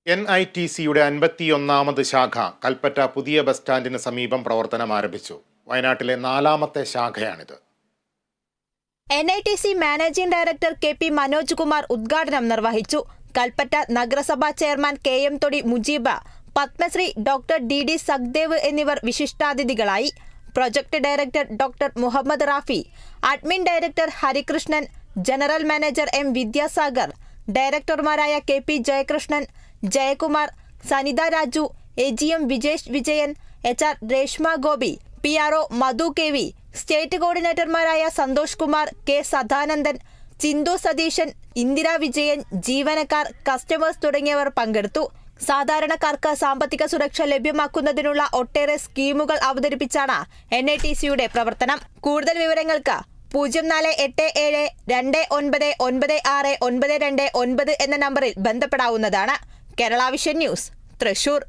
NITCയുടെ 51ാമത് ശാഖ കൽപ്പറ്റ പുതിയ ബസ് സ്റ്റാൻഡിന് സമീപം പ്രവർത്തനം ആരംഭിച്ചു. വയനാട്ടിലെ 4ാമത്തെ ശാഖയാണിത്. NITC managing director KP Manoj Kumar ഉദ്ഘാടനം നിർവഹിച്ചു. കൽപ്പറ്റ നഗരസഭാ chairman KM Thodi Mujeeb, Padmashri doctor DD Sakhdev എന്നിവർ വിശിഷ്ടാതിഥികളായി. Project director doctor Muhammad Rafi, admin director Harikrishnan, general manager M Vidyasagar, ഡയറക്ടർമാരായ KP Jayakrishnan, Jayakumar, Sanitha Raju, AGM Vijesh Vijayan, HR Reshma Gopi, PRO Madhu KV, state കോർഡിനേറ്റർമാരായ സന്തോഷ് കുമാർ, K സദാനന്ദൻ, ചിന്തു സതീശൻ, ഇന്ദിര വിജയൻ, ജീവനക്കാർ, കസ്റ്റമേഴ്സ് തുടങ്ങിയവർ പങ്കെടുത്തു. സാധാരണക്കാർക്ക് സാമ്പത്തിക സുരക്ഷ ലഭ്യമാക്കുന്നതിനുള്ള ഒട്ടേറെ സ്കീമുകൾ അവതരിപ്പിച്ചാണ് NITCയുടെ പ്രവർത്തനം. കൂടുതൽ വിവരങ്ങൾക്ക് 0487299692 എന്ന നമ്പറിൽ ബന്ധപ്പെടാവുന്നതാണ്. Kerala vision news, Thrissur.